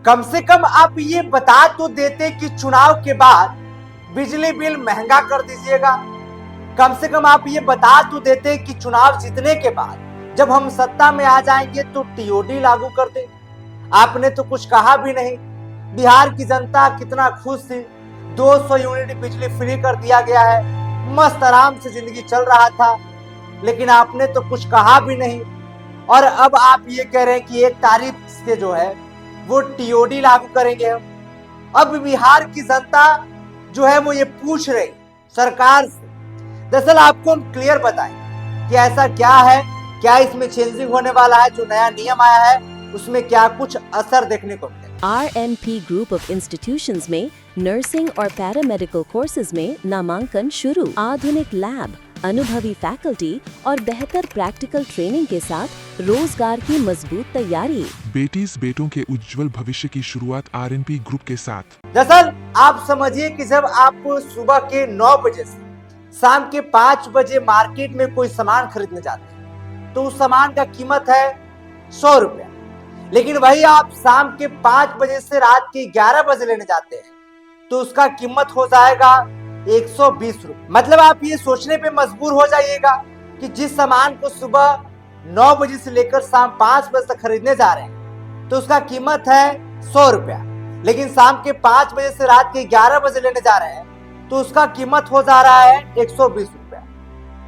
कम से कम आप ये बता तो देते कि चुनाव के बाद बिजली बिल महंगा कर दीजिएगा। कम से कम आप ये बता तो देते कि चुनाव जीतने के बाद जब हम सत्ता में आ जाएंगे तो टीओडी लागू कर दें। आपने तो कुछ कहा भी नहीं। बिहार की जनता कितना खुश थी, 200 यूनिट बिजली फ्री कर दिया गया है, मस्त आराम से जिंदगी चल रहा था, लेकिन आपने तो कुछ कहा भी नहीं। और अब आप ये कह रहे हैं कि 1 तारीख से जो है वो टीओडी लागू करेंगे हम। अब बिहार की जनता जो है वो ये पूछ रही सरकार से। दरअसल आपको हम क्लियर बताएं कि ऐसा क्या है, क्या इसमें चेंजिंग होने वाला है, जो नया नियम आया है उसमें क्या कुछ असर देखने को मिलेगा। RNP ग्रुप ऑफ इंस्टीट्यूशंस में नर्सिंग और पैरामेडिकल कोर्सेज में नामांकन शुरू। आधुनिक लैब, अनुभवी फैकल्टी और बेहतर प्रैक्टिकल ट्रेनिंग के साथ रोजगार की मजबूत तैयारी। बेटीज बेटों के उज्जवल भविष्य की शुरुआत RNP ग्रुप के साथ। दरअसल आप समझिए कि जब आप सुबह के 9 बजे से शाम के 5 बजे मार्केट में कोई सामान खरीदने जाते हैं तो उस सामान का कीमत है 100 रुपया, लेकिन वही आप शाम के 5 बजे से रात के 11 बजे लेने जाते हैं तो उसका कीमत हो जाएगा 120 रुपये। मतलब आप ये सोचने पे मजबूर हो जाइएगा कि जिस सामान को सुबह 9 बजे से लेकर शाम 5 बजे तक खरीदने जा रहे हैं तो उसका कीमत है 100 रुपया, लेकिन शाम के 5 बजे से रात के 11 बजे लेने जा रहे हैं तो उसका कीमत हो जा रहा है 120 रुपया।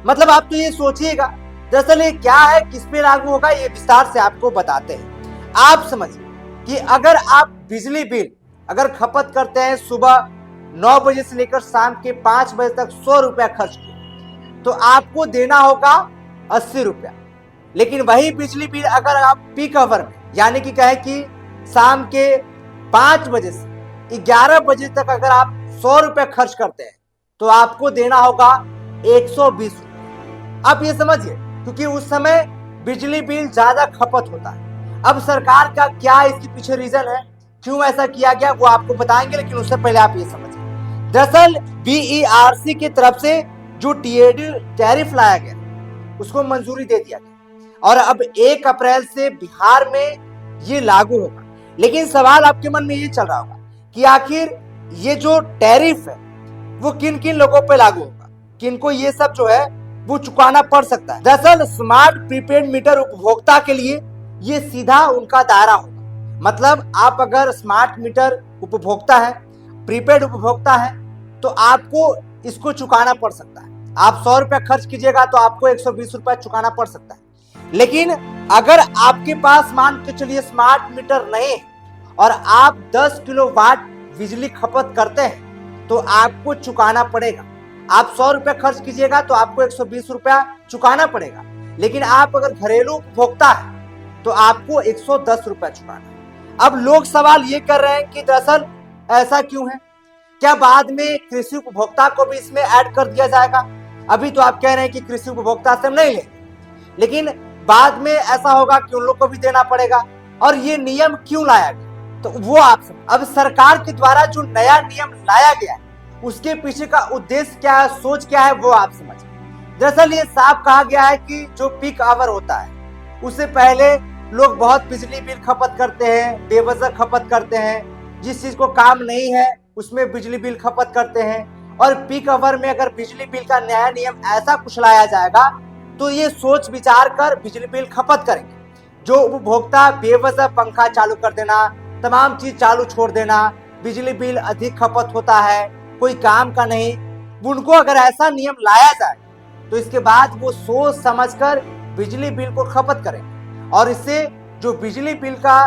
मतलब आप तो ये सोचिएगा। दरअसल ये क्या है, किस पे लागू होगा, ये विस्तार से आपको बताते हैं। आप समझिए कि अगर आप बिजली बिल अगर खपत करते हैं सुबह 9 बजे से लेकर शाम के 5 बजे तक 100 रुपया खर्च किए तो आपको देना होगा 80 रुपया। लेकिन वही बिजली बिल अगर आप पीक आवर में यानी कि कहें कि शाम के 5 बजे से 11 बजे तक अगर आप 100 रुपया खर्च करते हैं तो आपको देना होगा 120 रुपया। आप ये समझिए, क्योंकि उस समय बिजली बिल ज्यादा खपत होता है। अब सरकार का क्या इसके पीछे रीजन है, क्यों ऐसा किया गया, वो आपको बताएंगे, लेकिन उससे पहले आप ये समझिए। दरअसल BERC की तरफ से जो टीओडी टैरिफ लाया गया उसको मंजूरी दे दिया गया और अब 1 अप्रैल से बिहार में ये लागू होगा। लेकिन सवाल आपके मन में ये चल रहा होगा कि आखिर ये जो टैरिफ है वो किन किन लोगों पे लागू होगा, किनको ये सब जो है वो चुकाना पड़ सकता है। दरअसल स्मार्ट प्रीपेड मीटर उपभोक्ता के लिए ये सीधा उनका दायरा होगा। मतलब आप अगर स्मार्ट मीटर उपभोक्ता है, प्रीपेड उपभोक्ता है, तो आपको इसको चुकाना पड़ सकता है। आप 100 रुपया खर्च कीजिएगा तो आपको 120 रुपया चुकाना पड़ सकता है। लेकिन अगर आपके पास मान के चलिए स्मार्ट मीटर नहीं है और आप 10 किलोवाट बिजली खपत करते हैं तो आपको चुकाना पड़ेगा। आप 100 रुपया खर्च कीजिएगा तो आपको 120 रुपया चुकाना पड़ेगा। लेकिन आप अगर घरेलू उपभोक्ता है तो आपको 110 रुपया चुकाना है। अब लोग सवाल ये कर रहे हैं कि दरअसल ऐसा क्यों है, क्या बाद में कृषि उपभोक्ता को भी इसमें ऐड कर दिया जाएगा? अभी तो आप कह रहे हैं कि कृषि उपभोक्ता से हम नहीं लेंगे, लेकिन बाद में ऐसा होगा कि उन लोग को भी देना पड़ेगा। और ये नियम क्यों लाया गया तो वो आप अब सरकार के द्वारा जो नया नियम लाया गया है उसके पीछे का उद्देश्य क्या है, सोच क्या है, वो आप समझिए। दरअसल ये साफ कहा गया है कि जो पीक आवर होता है उससे पहले लोग बहुत बिजली बिल खपत करते हैं, बेवजह खपत करते हैं, जिस चीज को काम नहीं है उसमें बिजली बिल खपत करते हैं। और पीक आवर में अगर बिजली बिल का नया नियम ऐसा कुछ लाया जाएगा तो ये सोच विचार कर बिजली बिल खपत करेंगे। जो उपभोक्ता बेवजह पंखा चालू कर देना, तमाम चीज चालू छोड़ देना, बिजली बिल अधिक खपत होता है, कोई काम का नहीं, उनको अगर ऐसा नियम लाया जाए तो इसके बाद वो सोच समझकर बिजली बिल को खपत करेंगे और इससे जो बिजली बिल का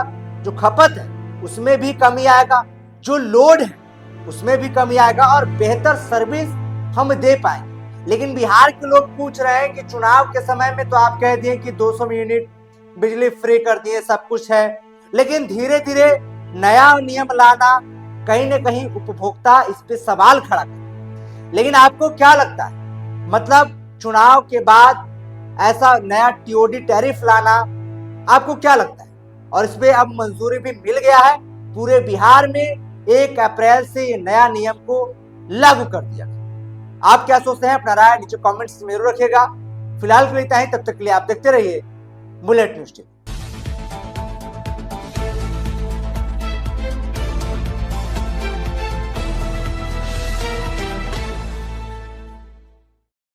जो खपत है उसमें भी कमी आएगा, जो लोड है उसमें भी कमी आएगा और बेहतर सर्विस हम दे पाएंगे। लेकिन बिहार के लोग पूछ रहे हैं कि चुनाव के समय में तो आप कह दिए कि 200 यूनिट बिजली फ्री कर दिए, सब कुछ है, लेकिन धीरे धीरे नया नियम लाना कहीं न कहीं उपभोक्ता इस पे सवाल खड़ा कर। लेकिन आपको क्या लगता है, मतलब चुनाव के बाद ऐसा नया टीओडी टैरिफ लाना आपको क्या लगता है? और इस पे अब मंजूरी भी मिल गया है, पूरे बिहार में 1 अप्रैल से ये नया नियम को लागू कर दिया गया। आप क्या सोचते हैं, अपना राय नीचे कमेंट्स में जरूर रखिएगा। फिलहाल के लिए इतना ही, तब तक के लिए आप देखते रहिए बुलेट न्यूज़ टीवी।